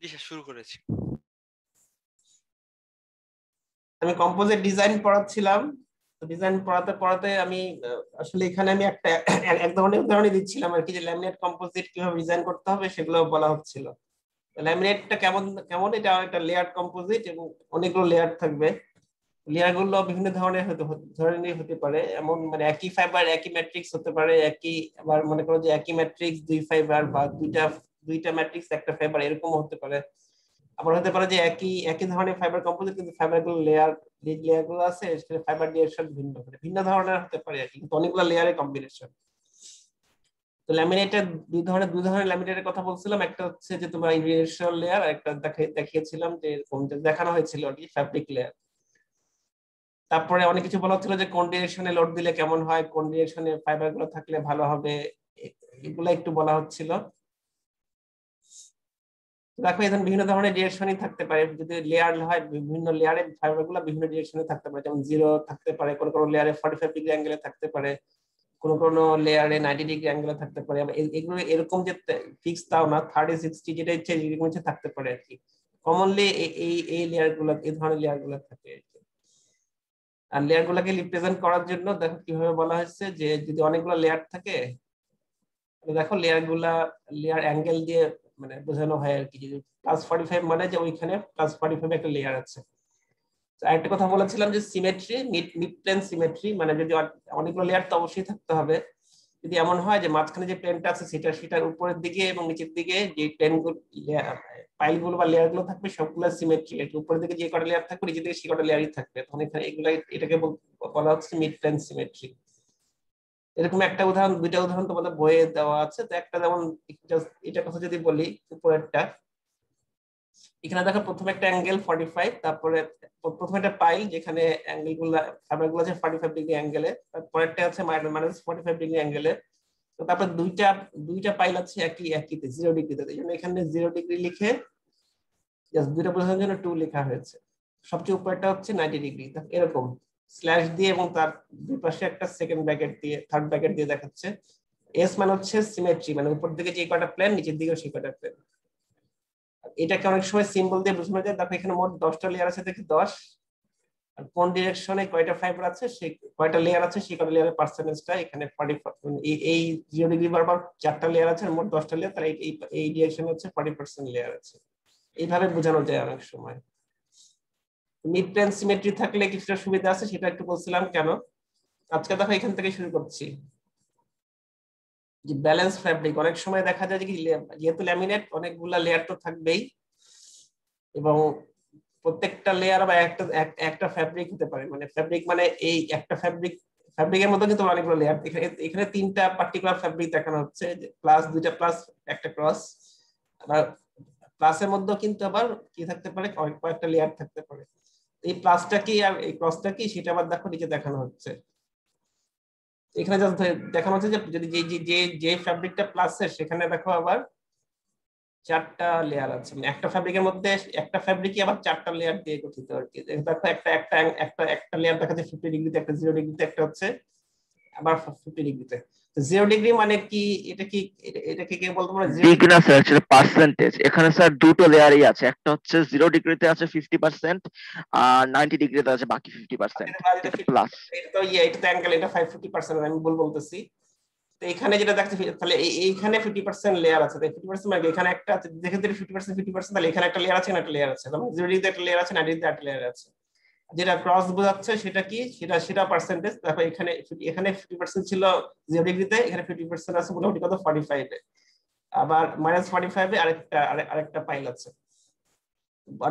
জি sir, শুরু করেছি। আমি কম্পোজিট ডিজাইন পড়াচ্ছিলাম। ডিজাইন পড়াতে পড়াতে আমি আসলে এখানে আমি একটা এক ধরনের উদাহরণ দিচ্ছিলাম আর কি, যে ল্যামিনেট কম্পোজিট কিভাবে ডিজাইন করতে হবে সেগুলো বলা হচ্ছিল। ল্যামিনেটটা কেমন কেমন এটা একটা লেয়ার কম্পোজিট এবং অনেকগুলো লেয়ার থাকবে। লেয়ার গুলো বিভিন্ন ধরনের ধরনের হতে পারে, এমন মানে একই ফাইবার একই ম্যাট্রিক্স হতে পারে, একই আবার মনে করো যে একই ম্যাট্রিক্স দুই ফাইবার বা দুইটা দুইটা ম্যাট্রিক্স একটা ফাইবার এরকম হতে পারে। আবার হতে পারে যে একই একই ধরনের ফাইবার কম্পোজিট কিন্তু ফাইবার গুলো লেয়ার যে লেয়ার গুলো আছে সেটা ফাইবার ডিরেকশন ভিন্ন করে ভিন্ন ধরনের হতে পারে আর কি, কিন্তু অনেকগুলো লেয়ারের কম্বিনেশন। তো ল্যামিনেটের দুই ধরনের ল্যামিনেটের কথা বলছিলাম, একটা হচ্ছে যে তোমার ইউনিভার্সাল লেয়ার, আর একটা দেখিয়েছিলাম যে এরকম যে দেখানো হয়েছিল আর কি ফ্যাব্রিক লেয়ার। তারপরে অনেক কিছু বলা হচ্ছিল যে কোন ডিরেকশনে লোড দিলে কেমন হয়, কোন ডিরেকশনে ফাইবার গুলো থাকলে ভালো হবে, এগুলো একটু বলা হচ্ছিল। দেখো এখানে বিভিন্ন ধরনের ডিরেকশনই থাকতে পারে, যদি লেয়ার হয় বিভিন্ন লেয়ারে ফাইবার গুলো বিভিন্ন ডিরেকশনে থাকতে পারে, যেমন জিরো থাকতে পারে, কোন কোন লেয়ারে 45 ডিগ্রি অ্যাঙ্গেলে থাকতে পারে, কোন কোন লেয়ারে 90 ডিগ্রি অ্যাঙ্গেলে থাকতে পারে। এগুলো এরকম যে ফিক্স তাও না, 30 60 যেটা ইচ্ছে এরকম ইচ্ছে থাকতে পারে আর কি। কমনলি এই এই লেয়ার গুলো এই ধরনের লেয়ার গুলো থাকে আর কি। আর লেয়ার গুলাকে রিপ্রেজেন্ট করার জন্য দেখো কিভাবে বলা হয়েছে, যে যদি অনেকগুলো লেয়ার থাকে দেখো লেয়ার গুলা লেয়ার অ্যাঙ্গেল দিয়ে মানে বোঝানো হয় আর কি। যদি +45 মানে যে ওইখানে +45 একটা লেয়ার আছে। আরেকটা কথা বলেছিলাম যে সিমেট্রি, মিড প্লেন সিমেট্রি, মানে যদি অনেকগুলো লেয়ার তো অবশ্যই থাকতে হবে। যদি এমন হয় যে মাঝখানে যে প্লেনটা আছে সেটার উপরের দিকে এবং নিচের দিকে যে প্লেন পাইল গুলো বা লেয়ার গুলো থাকবে সবগুলো সিমেট্রি, উপরের দিকে যে কটা লেয়ার থাকবে নিচের দিকে সে কটা লেয়ারই থাকবে, তখন এখানে এগুলা এটাকে বলা হচ্ছে মিড প্লেন সিমেট্রি। এরকম একটা উদাহরণ দুইটা উদাহরণ তোমাদের বইয়ে দেওয়া আছে। তো একটা যেমন এটা কথা যদি বলি, উপরেরটা এখানে দেখো প্রথমে একটা অ্যাঙ্গেল 45, তারপরে প্রথমে একটা পাইল যেখানে অ্যাঙ্গেল গুলো ফাইবার গুলো আছে 45 ডিগ্রি অ্যাঙ্গেলে, তারপরেরটা আছে -45 ডিগ্রি অ্যাঙ্গেলে। তো তারপর দুইটা দুইটা পাইল আছে একই একইতে 0 ডিগ্রিতে, এই জন্য এখানে 0 ডিগ্রি লিখে জাস্ট দুইটা বোঝানোর জন্য 2 লেখা হয়েছে। সবচেয়ে উপরেরটা হচ্ছে 90 ডিগ্রি, এরকম স্ল্যাশ দিয়ে এবং তার দুই পাশে একটা সেকেন্ড ব্র্যাকেট দিয়ে থার্ড ব্র্যাকেট দিয়ে দেখাচ্ছে। এস মানে হচ্ছে সিমেট্রি, মানে উপর দিকে যে কটা প্লেন নিচের দিকে সেই কটা প্লেন। এটাকে অনেক সময় সিম্বল দিয়ে বোঝানো যায়। দেখো এখানে মোট 10টা লেয়ার আছে, দেখি 10, আর কোন ডিরেকশনে কয়টা ফাইবার আছে সেই কয়টা লেয়ার আছে সেই কয়টা লেয়ারের পার্সেন্টেজটা এখানে 45, এই 0 ডিগ্রি বরাবর 4টা লেয়ার আছে, মোট 10টা লেয়ার, তাহলে এই ডিরেকশনে হচ্ছে 40% লেয়ার আছে। এইভাবে বোঝানো যায় অনেক সময়। মিড প্লেন সিমেট্রি থাকলে কিছুটা সুবিধা আছে, সেটা একটু বলছিলাম কেন। আজকে দেখো এখান থেকে শুরু করছি। যে ব্যালেন্স ফ্যাব্রিক অনেক সময় দেখা যায় যে যেহেতু ল্যামিনেট অনেকগুলা লেয়ার তো থাকবেই, এবং প্রত্যেকটা লেয়ার বা একটা একটা ফ্যাব্রিক হতে পারে, মানে ফ্যাব্রিক মানে এই একটা ফ্যাব্রিকের মধ্যে কিন্তু অনেকগুলো লেয়ার। এখানে 3টা পার্টিকুলার ফ্যাব্রিক দেখানো হচ্ছে, প্লাস দুইটা প্লাস একটা ক্রস। আবার প্লাসের মধ্যেও কিন্তু আবার কি থাকতে পারে, কয়েকটা লেয়ার থাকতে পারে। এই প্লাসটা কি আর এই ক্রসটা কি সেটা আবার দেখো নিচে দেখানো হচ্ছে। এখানে জাস্ট দেখানো হচ্ছে যে যদি যে যে যে ফ্যাব্রিকটা প্লাসের সেখানে দেখো আবার 4টা লেয়ার আছে, মানে একটা ফ্যাব্রিকের মধ্যে একটা ফ্যাব্রিকই আবার 4টা লেয়ার দিয়ে গঠিত আর কি। দেখো একটা একটা একটা একটা লেয়ার দেখা যাচ্ছে 50 ডিগ্রিতে, একটা 0 ডিগ্রিতে, একটা হচ্ছে আবার 50 ডিগ্রিতে। তো 0 ডিগ্রি মানে কি, এটা কি এটাকে কি বলতো মানে 0 ডিগ্রি না স্যার, সেটা পার্সেন্টেজ। এখানে স্যার দুটো লেয়ারই আছে, একটা হচ্ছে 0 ডিগ্রিতে আছে 50% আর 90 ডিগ্রিতে আছে বাকি 50%, এটা প্লাস। এটা তো এটা তো অ্যাঙ্গেল, এটা 50% আমি ভুল বলতেছি। তো এখানে যেটা দেখছি তাহলে এইখানে 50% লেয়ার আছে, 50% মানে এখানে একটা আছে, দেখে 50% তাহলে এখানে একটা লেয়ার আছে না একটা লেয়ার আছে, মানে 0 ডিগ্রিতে একটা লেয়ার আছে, 90 ডিগ্রিতে একটা লেয়ার আছে। যেটা ক্রস বোঝাচ্ছে সেটা কি, সেটা সেটা পার্সেন্টেজ। দেখো এখানে এখানে 50% ছিল 0 ডিগ্রিতে, এখানে 50% আছে মোটামুটি কত 45-এ, আবার -45-এ আরেকটা পাইল আছে।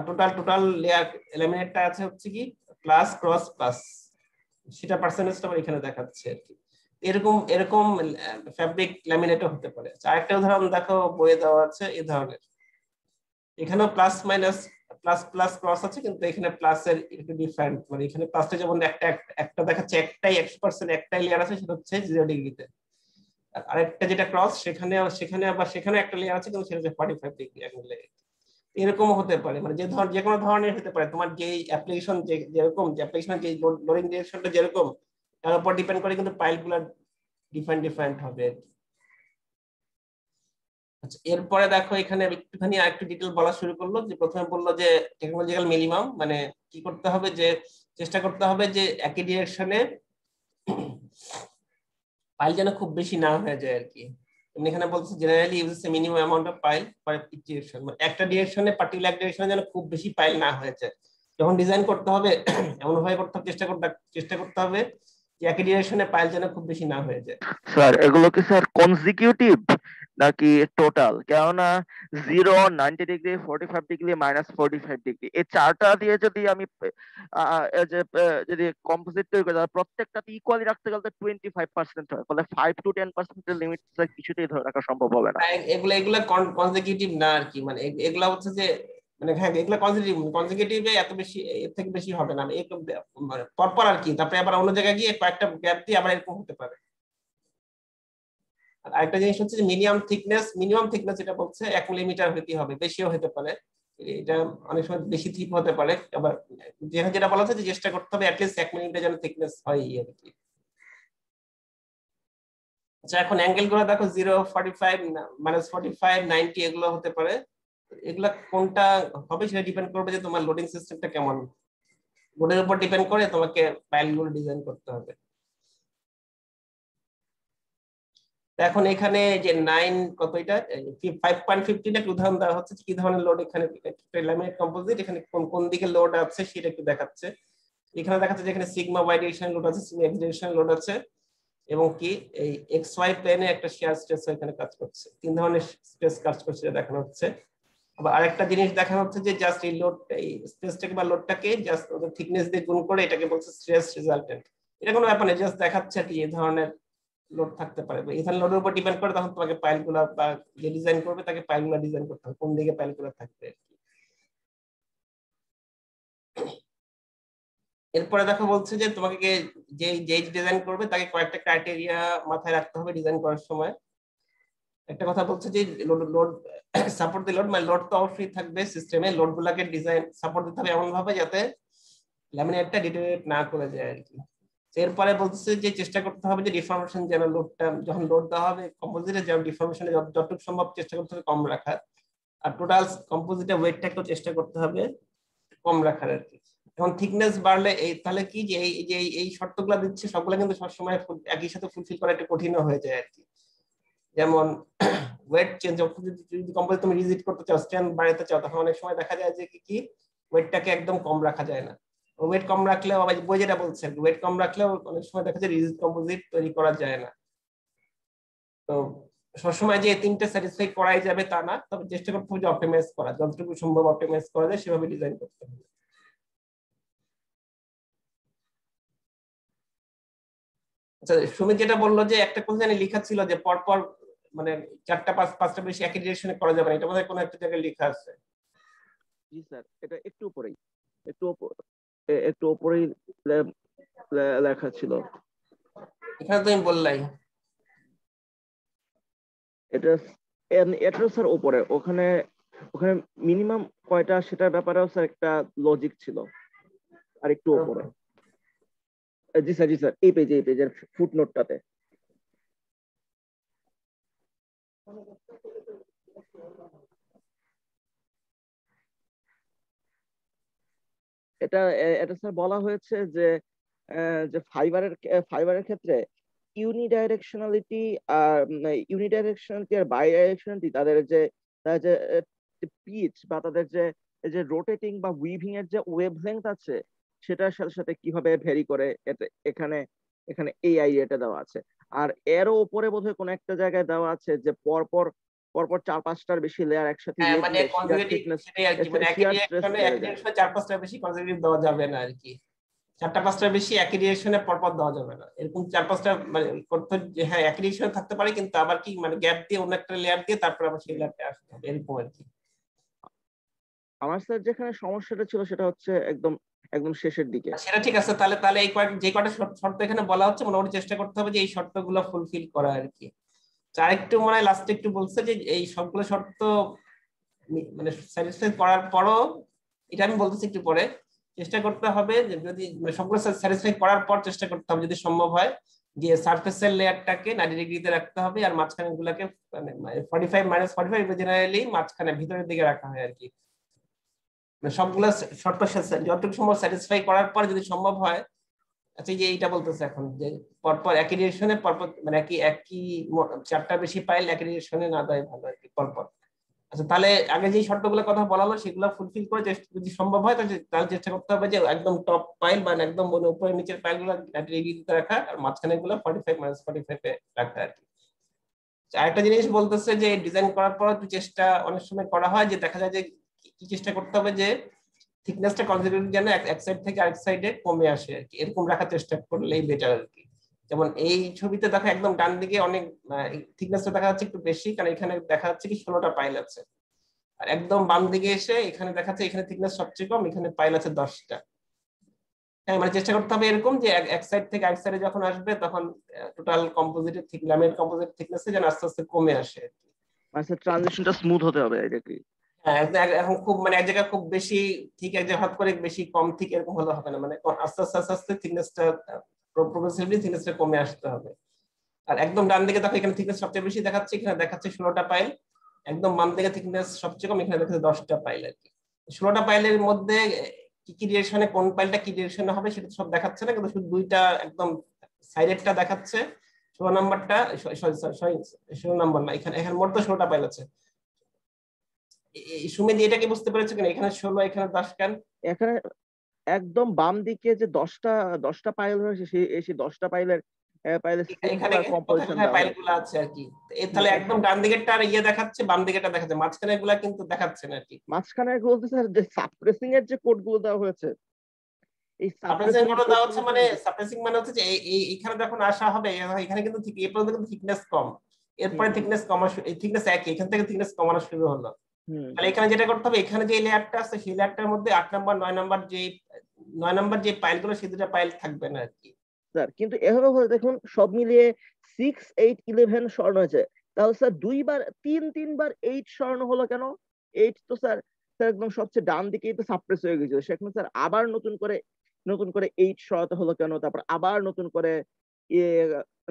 টোটাল টোটাল লেয়ার ল্যামিনেটটা আছে হচ্ছে কি প্লাস ক্রস প্লাস, সেটা পার্সেন্টেজটা আবার এখানে দেখাচ্ছে আর কি। এরকম এরকম ফ্যাব্রিক ল্যামিনেটও হতে পারে। আরেকটা উদাহরণ দেখো বইয়ে দেওয়া আছে এই ধরনের, এখানেও plus minus plus plus cross আছে, কিন্তু এখানে প্লাসের একটু ডিফারেন্ট, মানে এখানে প্লাসটা যেমন একটা একটা দেখাচ্ছে একটাই 100% একটাই লেয়ার আছে, সেটা হচ্ছে 0 ডিগ্রিতে। আর আরেকটা যেটা ক্রস সেখানে সেখানে আবার সেখানে একটা লেয়ার আছে, কিন্তু সেটা হচ্ছে 45 ডিগ্রি অ্যাঙ্গেলে। এরকম হতে পারে, মানে যে কোনো ধরনের হতে পারে। তোমার যে অ্যাপ্লিকেশন যেরকম যে অ্যাপ্লিকেশনের যে লোডিং ডিরেকশনটা যেরকম তার উপর ডিপেন্ড করে কিন্তু ফাইলগুলো ডিফারেন্ট ডিফারেন্ট হবে। আচ্ছা, এরপরে দেখো এখানে একটুখানি আরেকটু ডিটেল বলা শুরু করলো, যে প্রথমে বললো যে টেকনোলজিক্যাল মিনিমাম মানে কি করতে হবে, যে চেষ্টা করতে হবে যে একই ডিরেকশনে পাইল যেন খুব বেশি না হয়ে যায় আর কি। এখানে বলছে generally uses a minimum amount of pile for each direction, মানে একটা ডিরেকশনে পার্টিকুলার ডিরেকশনে যেন খুব বেশি পাইল না হয়ে যায়। যখন ডিজাইন করতে হবে এমন ভাবে করতে হবে, চেষ্টা করতে হবে যে একই ডিরেকশনে পাইল যেন খুব বেশি না হয়ে যায়। স্যার এগুলো কি স্যার কনজিকিউটিভ নাকি টোটাল? কেননা 0, 90 ডিগ্রি, 45 ডিগ্রি, -45 ডিগ্রি, এই চারটা দিয়ে যদি আমি যদি কম্পোজিট তৈরি করি, তাহলে প্রত্যেকটাতে ইকুয়ালি রাখতে গেলে 25% হয়, ফলে 5 to 10% লিমিট কিছুতেই ধরে রাখা সম্ভব হবে না। এগুলা এগুলা কনজিকিউটিভ না আর কি, মানে এগুলা হচ্ছে যে মানে হ্যাঁ এগুলা কনজিকিউটিভে এত বেশি, এর থেকে বেশি হবে না, মানে পরপর আর কি। তারপরে আবার অন্য জায়গায় গিয়ে কয়েকটা গ্যাপ দিয়ে আবার এরকম হতে পারে। আর আরেকটা জিনিস হচ্ছে যে মিনিমাম থিকনেস এটা বলছে 1 মিলিমিটার হতে হবে, বেশিও হতে পারে। এটা অনেক সময় বেশি থিক হতে পারে। আবার যেখানে যেটা বলা হচ্ছে যে চেষ্টা করতে হবে অ্যাটলিস্ট 1 মিলিমিটার যেন থিকনেস হয় আর কি। আচ্ছা, এখন অ্যাঙ্গেল গুলো দেখো 0, 45, -45, 90 এগুলো হতে পারে। এগুলা কোনটা হবে সেটা ডিপেন্ড করবে যে তোমার লোডিং সিস্টেমটা কেমন, লোডের উপর ডিপেন্ড করে তোমাকে পাইল গুলো ডিজাইন করতে হবে। এখন এখানে যে 9 কত, এটা 5.15 একটা উদাহরণ দেওয়া হচ্ছে কি ধরনের লোড এখানে, ল্যামিনেট কম্পোজিট এখানে কোন কোন দিকে লোড আছে সেটা একটু দেখাচ্ছে। এখানে দেখাচ্ছে যে এখানে সিগমা ওয়াই ডিরেকশন লোড আছে, সিগমা এক্স ডিরেকশন লোড আছে, এবং কি এই এক্স ওয়াই প্লেনে একটা শিয়ার স্ট্রেস এখানে কাজ করছে। 3 ধরনের স্ট্রেস কাজ করছে এটা দেখানো হচ্ছে। আবার আরেকটা জিনিস দেখানো হচ্ছে যে জাস্ট এই লোড, এই স্ট্রেসটাকে বা লোডটাকে জাস্ট ওদের থিকনেস দিয়ে গুণ করে এটাকে বলছে স্ট্রেস রেজাল্টেন্ট। এটা কোনো ব্যাপার না, জাস্ট দেখাচ্ছে আর কি এই ধরনের লোড থাকতে পারে। এই ধরনের লোডের উপর ডিপেন্ড করে তখন তোমাকে পাইলগুলো বা যে ডিজাইন করবে তাকে পাইলগুলো ডিজাইন করতে হবে কোন দিকে পাইলগুলো থাকবে আর কি। এরপরে দেখো বলছে যে তোমাকে যে ডিজাইন করবে তাকে কয়েকটা ক্রাইটেরিয়া মাথায় রাখতে হবে ডিজাইন করার সময়। একটা কথা বলছে যে লোড সাপোর্ট দি লোড, মানে লোড তো অবশ্যই থাকবে সিস্টেমে, লোড গুলাকে ডিজাইন সাপোর্ট দিতে হবে এমন ভাবে যাতে ল্যামিনেটটা ডিটেরিয়েট না করে যায় আর কি। এরপরে বলতেছে যে চেষ্টা করতে হবে যে ডিফর্মেশন যেন লোডটা যখন লোড দেওয়া হবে কম্পোজিটে যেন ডিফর্মেশনে যতটুকু সম্ভব চেষ্টা করতে হবে কম রাখার। আর টোটাল কম্পোজিটের ওয়েটটাকেও চেষ্টা করতে হবে কম রাখার আর কি। এখন থিকনেস বাড়লে এই তাহলে কি যে এই শর্তগুলো দিচ্ছে সবগুলো কিন্তু সবসময় একই সাথে ফুলফিল করা একটু কঠিন হয়ে যায় আর কি। যেমন ওয়েট চেঞ্জ, যদি কম্পোজিট তুমি রিজিড করতে চাও, স্ট্রেন্থ বাড়াতে চাও, তখন অনেক সময় দেখা যায় যে কি ওয়েটটাকে একদম কম রাখা যায় না। ওয়েট কম রাখলেও আবার বই যেটা বলছে ওয়েট কম রাখলেও অনেক সময় দেখা যায় রিজিড কম্পোজিট তৈরি করা যায় না। তো সবসময় যে তিনটে স্যাটিসফাই করাই যাবে তা না, তবে চেষ্টা করতে হবে যে অপটিমাইজ করা, যতটুকু সম্ভব অপটিমাইজ করা যায় সেভাবে ডিজাইন করতে হবে। আচ্ছা, সুমিত যেটা বললো যে একটা কোন জানি লেখা ছিল যে পরপর মানে 4টা 5টা বেশি একই ডিরেকশনে করা যাবে না, এটা বোধহয় কোনো একটা জায়গায় লেখা আছে। জি স্যার, এটা একটু উপরেই, একটু একটু উপরেই লেখা ছিল। এখানে তুমি বললাই এটা এটা স্যার উপরে, ওখানে ওখানে মিনিমাম কয়টা সেটার ব্যাপারেও স্যার একটা লজিক ছিল আর একটু উপরে। জি স্যার, জি স্যার, এই পেজের ফুটনোটটাতে। এটা এটা স্যার বলা হয়েছে যে যে ফাইবারের ক্ষেত্রে ইউনিডাইরেকশনালিটি আর বাই ডাইরেকশনালিটি, তাদের যে পিচ বা তাদের যে রোটেটিং বা উইভিং এর যে ওয়েভলেংথ আছে, সেটার সাথে সাথে কিভাবে ভেরি করে, এখানে এখানে এই আইডিয়াটা দেওয়া আছে। আর এরও উপরে বোধহয় কোনো একটা জায়গায় দেওয়া আছে যে পরপর পরপর 4-5টার বেশি লেয়ার একসাথে হ্যাঁ, দিয়ে মানে দিলে শিয়ার কনজারভেটিভ থিকনেস, সেটাই আর কি, মানে একই ডিরেকশনে বেড়ে যায়। 4-5টা বেশি কনজারভেটিভ দেওয়া যাবে না আর কি। 4টা 5টার বেশি একই ডিরেকশনে পরপর দেওয়া যাবে না, এরকম 4-5টা মানে করতে হ্যাঁ একই ডিরেকশনে থাকতে পারে, কিন্তু আবার কি মানে গ্যাপ দিয়ে অন্য একটা লেয়ার দিয়ে তারপর আবার সেই লেয়ারটা আসতে হবে এরকম আর কি। আমার স্যার যেখানে সমস্যাটা ছিল সেটা হচ্ছে একদম একদম শেষের দিকে। সেটা ঠিক আছে, তাহলে তাহলে এই যে কয়টা শর্ত এখানে বলা হচ্ছে মোটামুটি চেষ্টা করতে হবে যে এই শর্তগুলো ফুলফিল করা আর কি। আর একটু মনে হয় লাস্টে একটু বলছে যে এই সবগুলো শর্ত মানে স্যাটিসফাই করার পরও, এটা আমি বলতেছি একটু পরে, চেষ্টা করতে হবে যে যদি মানে সবগুলো স্যাটিসফাই করার পর চেষ্টা করতে হবে যদি সম্ভব হয় যে সারফেসের লেয়ারটাকে 90 ডিগ্রিতে রাখতে হবে, আর মাঝখানে গুলাকে মানে 45 -45 জেনারেলি মাঝখানে ভিতরের দিকে রাখা হয় আর কি। মানে সবগুলা শর্ত যতটুকু সম্ভব স্যাটিসফাই করার পর যদি সম্ভব হয়, আচ্ছা এই যে এইটা বলতেছে এখন যে পরপর একই ডিরেকশনে পরপর মানে একই একই চারটা বেশি পাইল একই ডিরেকশনে না দেয় ভালো আর কি পরপর। আচ্ছা তাহলে আগে যে শর্তগুলোর কথা বলা হলো সেগুলো ফুলফিল করে যদি সম্ভব হয় তাহলে চেষ্টা করতে হবে যে একদম টপ পাইল বা একদম উপরের নিচের পাইল গুলো রাখা, আর মাঝখানে গুলো 45 -45 এ রাখা আর কি। আরেকটা জিনিস বলতেছে যে ডিজাইন করার পর চেষ্টা অনেক সময় করা হয় যে দেখা যায় যে কি চেষ্টা করতে হবে যে থিকনেসটা কনজিকিউটিভ যেন এক সাইড থেকে আরেক সাইডে কমে আসে আর কি, এরকম রাখার চেষ্টা করলেই বেটার আর কি। যেমন এই ছবিতে দেখা একদম ডান দিকে অনেক থিকনেসটা দেখা যাচ্ছে একটু বেশি, কারণ এখানে দেখা যাচ্ছে কি 16টা পাইল আছে। আর একদম বাম দিকে এসে এখানে দেখাচ্ছে এখানে থিকনেস সবচেয়ে কম, এখানে পাইল আছে 10টা। হ্যাঁ মানে চেষ্টা করতে হবে এরকম যে এক সাইড থেকে আরেক সাইডে যখন আসবে তখন টোটাল কম্পোজিটের ল্যামের কম্পোজিট থিকনেস যেন আস্তে আস্তে কমে আসে আর কি। মানে ট্রানজিশনটা স্মুথ হতে হবে এটা কি? হ্যাঁ এখন খুব মানে এক জায়গায় খুব বেশি ঠিক, এক জায়গায় হঠাৎ করে বেশি কম ঠিক এরকম হলে হবে না, মানে আস্তে আস্তে আস্তে আস্তে থিকনেসটা প্রোগ্রেসিভলি থিকনেসটা কমে আসতে হবে। আর একদম ডান দিকে দেখো এখানে থিকনেস সবচেয়ে বেশি দেখাচ্ছে, এখানে দেখাচ্ছে 16টা পাইল। একদম বাম দিকে থিকনেস সবচেয়ে কম, এখানে দেখাচ্ছে 10টা পাইল আর কি। 16টা পাইলের মধ্যে কি কি ডিরেকশনে কোন পাইলটা কি ডিরেকশনে হবে সেটা সব দেখাচ্ছে না, কিন্তু শুধু দুইটা একদম সাইডেরটা দেখাচ্ছে। 16 নাম্বারটা, সরি 16 নাম্বার না, এখানে এখানে মোট তো 16টা পাইল আছে। সুমেধি এটা কি বুঝতে পেরেছো কিনা, এখানে 16 এখানে 10 কেন? এখানে একদম বাম দিকে যে 10টা পাইল রয়েছে সেই 10টা পাইলের স্কেলিং এখানে আর কোথায় কম্পোজিশন কোথায় দেওয়া পাইল হয়েছে। গুলো আছে আর কি। তাহলে একদম ডান দিকেরটা আর ইয়ে দেখাচ্ছে, বাম দিকেরটা দেখাচ্ছে, মাঝখানে গুলা কিন্তু দেখাচ্ছে না আর কি। মাঝখানে বলতে স্যার যে সাপ্রেসিং এর যে কোড গুলো দেওয়া হয়েছে, এই সাপ্রেসিং সাপ্রেসিং এর গুলো কোড দেওয়া গুলো হচ্ছে মানে সাপ্রেসিং মানে হচ্ছে যে এখানে যখন আসা হবে এখানে কিন্তু ঠিক এই পর্যন্ত কিন্তু থিকনেস কম, এরপরে থিকনেস কমা এই থিকনেস একই, এখান থেকে থিকনেস কমানো শুরু হলো। তাহলে এখানে যেটা করতে হবে, এখানে যে লেয়ারটা আছে সেই লেয়ারটার মধ্যে 8 নাম্বার 9 নাম্বার যে পাইল গুলো সেই দুটো পাইল থাকবে না আর কি। স্যার কিন্তু এভাবে হলে দেখুন সব মিলিয়ে 6, 8, 11 সরানো হয়েছে, তাহলে স্যার তিনবার 8 সরানো হলো কেন? 8 তো স্যার স্যার একদম সবচেয়ে ডান দিকেই তো সাপ্রেস হয়ে গেছিল, সেখানে স্যার আবার নতুন করে 8 সরাতে হলো কেন? তারপর আবার ইয়ে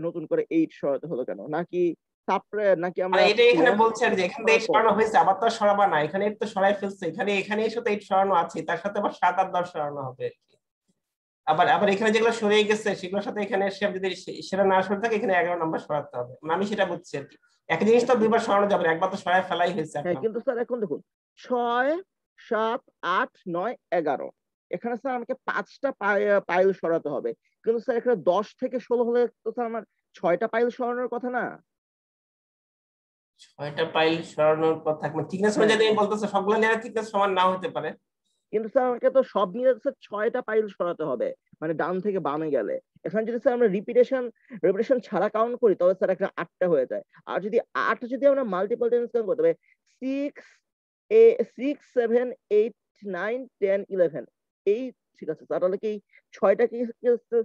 নতুন করে 8 সরাতে হলো কেন? নাকি মানে আমরা এটা এখানে প্ল্যান বলছে আর যে এখান থেকে করার পর? সরানো হয়েছে, আবার তো আর সরাবা না, এখানে তো সরাই ফেলছে, এখানে এখানে এসে তো 8 সরানো আছে, তার সাথে আবার 7 আর 10 সরানো হবে আর কি। আবার আবার এখানে যেগুলো সরে গেছে সেগুলোর সাথে এখানে এসে যদি সেটা না সরে থাকে এখানে 11 নাম্বার সরাতে হবে, মানে আমি সেটা বুঝছি আর কি। একই জিনিস তো দুইবার সরানো যাবে না, একবার তো সরাই ফেলাই হয়েছে 8 হ্যাঁ কিন্তু নাম্বার। স্যার এখন দেখুন 6, 7, 8, 9, 11, এখানে স্যার আমাকে 5টা পাইল সরাতে হবে, কিন্তু স্যার এখানে 10 থেকে 16 হলে তো স্যার আমার 6টা পাইল সরানোর কথা না? 6টা পাইল সরানোর কথা মানে থিকনেস হ্যাঁ অনুযায়ী তুমি বলতেছো সবগুলো লেয়ারের থিকনেস সমান নাও হতে পারে। কিন্তু স্যার আমাকে তো সব মিলে স্যার 6টা পাইল সরাতে হবে, মানে ডান থেকে বামে গেলে। এখানে যদি স্যার আমরা রিপিটেশন ছাড়া কাউন্ট করি তবে স্যার এখানে 8টা হয়ে যায়। আর যদি 8 যদি আমরা মাল্টিপল টাইমস কাউন্ট করতে হবে, 6, 7, 8, 9, 10, 11, এই ঠিক আছে স্যার, তাহলে কি 6টা কি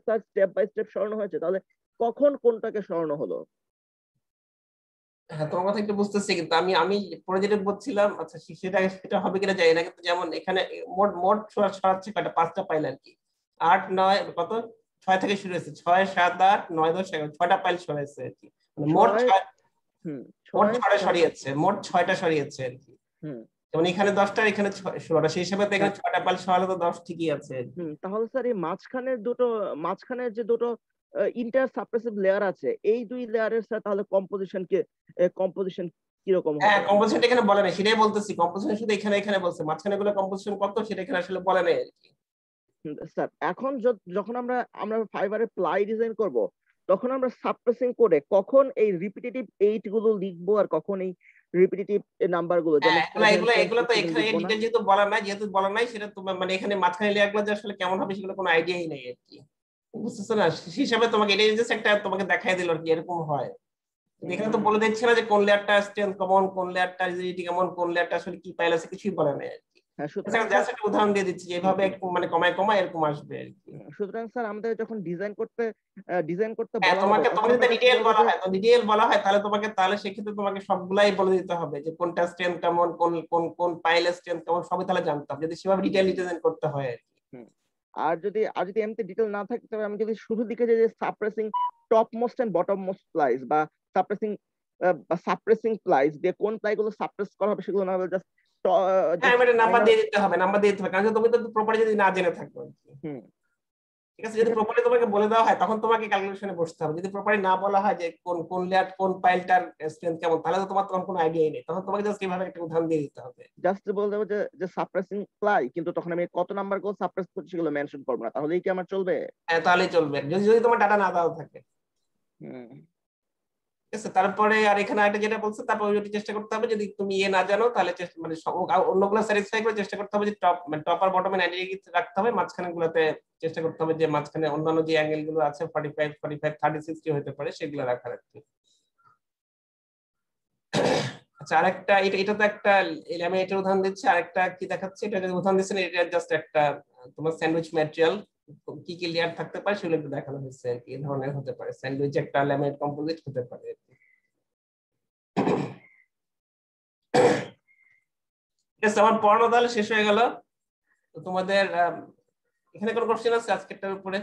স্যার স্টেপ বাই স্টেপ সরানো হয়েছে? তাহলে কখন কোনটাকে সরানো হলো? হ্যাঁ তোমার কথা একটু বুঝতেছি, কিন্তু আমি আমি পরে যেটা বলছিলাম, আচ্ছা সেটা সেটা হবে কিনা জানি না, কিন্তু যেমন এখানে মোট মোট সরাচ্ছে কয়টা, 5টা পাইল আর কি। 8, 9 কত, 6 থেকে শুরু হয়েছে, 6, 7, 8, 9, 10, 11, 6টা পাইল সরাইছে আর কি। মানে মোট 6, 6, হুম, মোট 6, 6টা 7, সরিয়েছে, মোট 6টা সরিয়েছে আর কি। হুম যেমন এখানে 10টা এখানে 16টা, সেই হিসাবে তো হ্যাঁ, এখানে 6টা পাইল সরালে তো 10 ঠিকই আছে আর কি। তাহলে স্যার এই মাঝখানের যে দুটো ইন্টার সাপ্রেসিভ লেয়ার আছে, এই দুই লেয়ারের স্যার তাহলে কম্পোজিশন কিরকম হ্যাঁ হবে? কম্পোজিশন এখানে বলে নাই, সেটাই বলতেছি, কম্পোজিশন শুধু এখানে এখানে বলছে, মাঝখানে গুলো কম্পোজিশন কত সেটা এখানে আসলে বলে নাই আর কি। স্যার এখন যখন আমরা আমরা ফাইবারে প্লাই ডিজাইন করব, তখন আমরা সাপ্রেসিং করে কখন এই রিপিটেটিভ 8 গুলো লিখবো আর কখন এই রিপিটেটিভ নাম্বার গুলো হ্যাঁ যেমন এগুলো 7, এগুলো 10, এগুলো তো 11 এখানে লিখবো না? ডিটেল যেহেতু বলা নাই সেটা তোমার মানে এখানে মাঝখানে লেয়ারগুলো যে আসলে কেমন হবে সেগুলো কোনো আইডিয়াই নেই আর কি, বুঝতেছো না? সেই হিসাবে তোমাকে এটা জাস্ট একটা তোমাকে দেখাই দিল আর কি এরকম হয়। কিন্তু এখানে তো উম, বলে দিচ্ছে না যে কোন লেয়ারটা স্ট্রেংথ কেমন, কোন লেয়ারটা রিজিডিটি কেমন, কোন লেয়ারটা আসলে কি পাইল আছে, কিছুই বলে নাই আর কি। হ্যাঁ সুতরাং স্যার জাস্ট একটা উদাহরণ দিয়ে দিচ্ছি যে হুম, এভাবে মানে কমায় কমায় এরকম আসবে আর কি। সুতরাং স্যার আমাদের যখন ডিজাইন করতে হ্যাঁ বলা হবে তোমাকে তখন তোমাকে যদি আমরা কাছে ডিটেইল বলবো বলা যে হয়, তো ডিটেইল বলা হয় তাহলে তোমাকে, তাহলে সেক্ষেত্রে তোমাকে সবগুলাই বলে দিতে হবে যে কোনটা স্ট্রেংথ কেমন, কোন কোন কোন পাইলের স্ট্রেংথ কেমন, সবই তাহলে জানতে হবে যদি সেভাবে ডিটেইল ডিজাইন করতে হয় আর কি। হুম, আর যদি এমনি ডিটেল না থাকে তবে আমি যদি শুধু লিখে যাই যে suppressing topmost and bottommost plies বা সাপ্রেসিং প্লাইস দিয়ে কোন প্লাই গুলো সাপ্রেস করা হবে সেগুলো না জাস্ট হ্যাঁ মানে নাম্বার দিয়ে দিতে হবে, নাম্বার দিয়ে দিতে হবে, কারণ তুমি তো প্রপার্টি যদি না জেনে থাকো। ঠিক আছে, যদি প্রপার্লি তোমাকে বলে দেওয়া হয় তখন তোমাকে ক্যালকুলেশনে বসতে হবে। যদি প্রপার্লি না বলা হয় যে কোন কোন লেয়ার কোন পাইলটার স্ট্রেংথ কেমন, তাহলে তো তোমার তখন কোনো আইডিয়াই নেই, তখন তোমাকে জাস্ট এইভাবে একটা উদাহরণ দিয়ে দিতে হবে। জাস্ট বলতে হবে যে সাপ্রেসিং প্লাই, কিন্তু তখন আমি কত নাম্বার গুলো সাপ্রেস করছি সেগুলো মেনশন করবো না, তাহলেই কি আমার চলবে? হ্যাঁ তাহলেই চলবে, যদি যদি তোমার ডাটা না দেওয়া থাকে। ঠিক আছে, তারপরে আর এখানে একটা যেটা বলছে, তারপর ওই চেষ্টা করতে হবে যদি তুমি না জানো তাহলে মানে অন্যগুলো স্যাটিসফাই করে চেষ্টা করতে হবে যে টপ মানে টপ আর বটমে 90 ডিগ্রি রাখতে হবে, মাঝখানে গুলোতে চেষ্টা করতে হবে যে মাঝখানে অন্যান্য যে অ্যাঙ্গেল গুলো আছে 45 45 30 60 হতে পারে সেগুলো রাখার আর কি। আচ্ছা আরেকটা, এটা তো একটা, আমি এটার উদাহরণ দিচ্ছি, আরেকটা কি দেখাচ্ছে, এটা উদাহরণ দিচ্ছেন, এটা জাস্ট একটা তোমার স্যান্ডউইচ ম্যাটেরিয়াল কি কি লেয়ার থাকতে পারে সেগুলো একটু দেখানো হয়েছে আর কি। এই ধরনের হতে পারে স্যান্ডউইচ, একটা ল্যামিনেট কম্পোজিট হতে পারে আর কি। ঠিক আছে, আমার পড়ানো তাহলে শেষ হয়ে গেল। তো তোমাদের এখানে কোনো কোশ্চেন আছে আজকেরটার উপরে?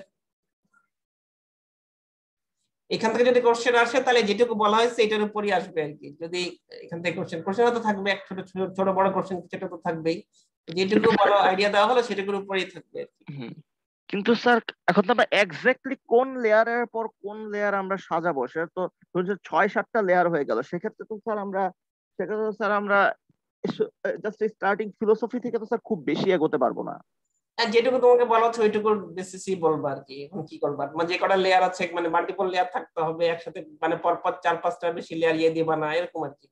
এখান থেকে যদি কোশ্চেন আসে তাহলে যেটুকু বলা হয়েছে এটার উপরই আসবে আর কি। যদি এখান থেকে কোশ্চেন তো থাকবে, এক ছোট ছোট বড় কোশ্চেন সেটা তো থাকবেই, যেটুকু বলো আইডিয়া দেওয়া হলো সেটুকুর উপরেই থাকবে। কিন্তু স্যার এখন তো আমরা এক্স্যাক্টলি কোন লেয়ারের পর কোন লেয়ার আমরা সাজাবো সেটা তো 6-7টা লেয়ার হয়ে গেল, সেক্ষেত্রে তো স্যার আমরা জাস্ট স্টার্টিং ফিলোসফি থেকে তো স্যার খুব বেশি এগোতে পারবো না। যেটুকু তোমাকে বলা হচ্ছে ওইটুকুর বেসিসই বলবা আর কি। এখন কি করবা, মানে যে কটা লেয়ার আছে মানে মাল্টিপল লেয়ার থাকতে হবে একসাথে, মানে পরপর 4-5টা বেশি লেয়ার দিবা না এরকম আর কি।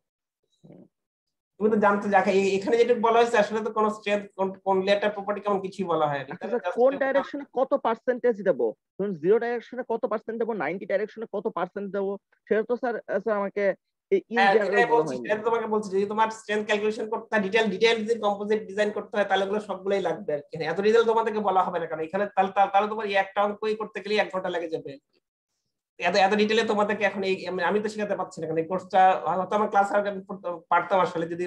তুমি তো জানতে যাকে এখানে যেটুকু বলা হয়েছে আসলে তো কোনো স্ট্রেংথ কোন লেয়ারটার প্রপার্টি কেমন কিছুই বলা হয়নি। কোন ডাইরেকশনে কত পার্সেন্টেজ দেবো, ধরুন 0 ডাইরেকশনে কত পার্সেন্ট দেবো, 90 ডাইরেকশনে কত পার্সেন্ট দেবো, সেটা তো স্যার আমাকে ইন জেনারেল বলা হয়নি। তোমাকে বলছি যদি তোমার স্ট্রেংথ ক্যালকুলেশন করতে হয়, ডিটেইল যদি কম্পোজিট ডিজাইন করতে হয় তাহলে ওগুলো সবগুলোই লাগবে আর কি। এত ডিটেইল তোমাদেরকে বলা হবে না, কারণ এখানে তাহলে তোমার একটা অঙ্কই করতে গেলে 1 ঘন্টা লেগে যাবে। এত এত ডিটেইলে তোমাদেরকে এখন আমি তো শেখাতে পারছি না, কারণ এই কোর্সটা হয়তো আমার ক্লাস আগে পারতাম আসলে, যদি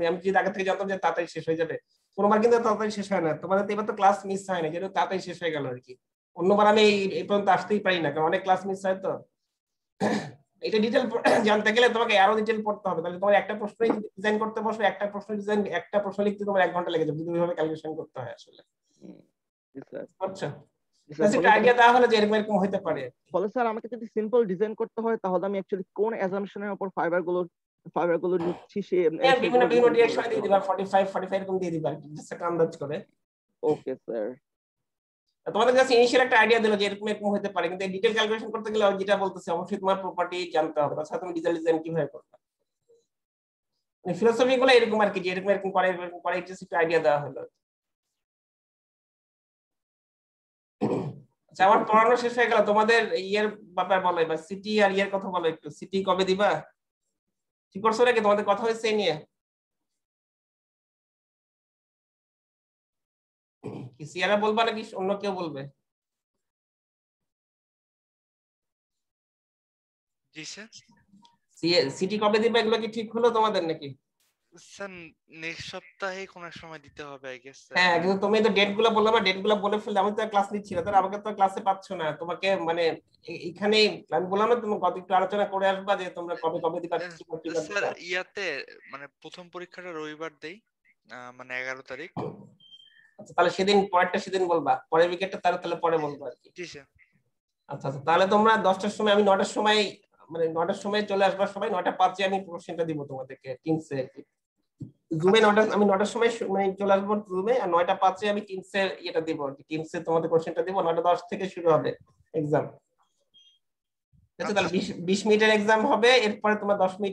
আমি যদি আগে থেকে জানতাম যে তাড়াতাড়ি শেষ হয়ে যাবে। কোনোবার কিন্তু তাড়াতাড়ি শেষ হয় না, তোমাদের এবার তো ক্লাস মিস হয় না, যেহেতু তাড়াতাড়ি শেষ হয়ে গেল আর কি। অন্যবার আমি এই পর্যন্ত আসতেই পারি না, কারণ অনেক ক্লাস মিস হয়। তো এটা ডিটেল জানতে গেলে তোমাকে আরো ডিটেল পড়তে হবে, তাহলে তোমার একটা প্রশ্ন ডিজাইন করতে বসো, একটা প্রশ্ন লিখতে তোমার 1 ঘন্টা লেগে যাবে যদি ওইভাবে ক্যালকুলেশন করতে হয় আসলে। আচ্ছা আইডিয়া দেওয়া হলো যে এরকম এরকম হতে পারে। ফলে স্যার আমাকে যদি সিম্পল ডিজাইন করতে হয় তাহলে আমি অ্যাকচুয়ালি কোন অ্যাজাম্পশনের উপর ফাইবারগুলো নিচ্ছি বিভিন্ন ডিরেকশনে দিয়ে দিবা, 45 45 এরকম দিয়ে দিবা জাস্ট একটা আন্দাজ করে। ওকে স্যার, তোমাদের কাছে ইনিশিয়াল একটা আইডিয়া দিলো যে এরকম এরকম হতে পারে, কিন্তু ডিটেইল ক্যালকুলেশন করতে গেলে যেটা বলতেছে অবশ্যই তোমার প্রপার্টি জানতে হবে, তাছাড়া তুমি ডিজাইন কিভাবে করবে। মানে ফিলোসফি গুলো এরকম আর কি, যে এরকম এরকম করে জাস্ট একটা আইডিয়া দেওয়া হলো। আচ্ছা আমার পড়ানো শেষ হয়ে গেল, তোমাদের ইয়ের ব্যাপার বলো এবার, সিটি আর ইয়ের কথা বলো একটু। সিটি কবে দিবা ঠিক করছো নাকি, তোমাদের কথা হয়েছে এই নিয়ে? কি সিয়ারা বলবা নাকি অন্য কেউ বলবে? জি স্যার। সিটি কবে দিবা এগুলো কি ঠিক হলো তোমাদের নাকি? স্যার নেক্সট সপ্তাহে কোন এক সময় দিতে হবে আই গেস। হ্যাঁ কিন্তু তুমি তো ডেট গুলো বললে না, ডেট গুলো বলে ফেললে আমি তো ক্লাস নিচ্ছি না, আমাকে তো ক্লাসে পাচ্ছ না তোমাকে, মানে এখানে আমি বললাম না তুমি কত একটু আলোচনা করে আসবা যে তোমরা কবে কবে দিবা। স্যার ইয়াতে মানে প্রথম পরীক্ষাটা রবিবার দেই, মানে 11 তারিখ। আচ্ছা তাহলে সেদিন পরেরটা সেদিন বলবা, পরের উইকেটটা তাহলে পরে বলবো আর কি। জি স্যার। আচ্ছা আচ্ছা তাহলে তোমরা 10টার সময়, আমি 9টার সময়, মানে 9টার সময় চলে আসবা সবাই, 9:05 আমি কোশ্চেনটা দিব তোমাদেরকে টিমসে আর কি। জুমে 9টা, আমি 9টার সময় মানে চলে আসবো জুমে, আর 9:05 আমি টিমসে ইয়েটা দিব আর কি, টিমসে তোমাদের কোশ্চেনটা দিব। 9:10 থেকে শুরু হবে এক্সাম। আচ্ছা তাহলে 20 মিনিটের এক্সাম হবে, এরপরে তোমার 10 মিনিট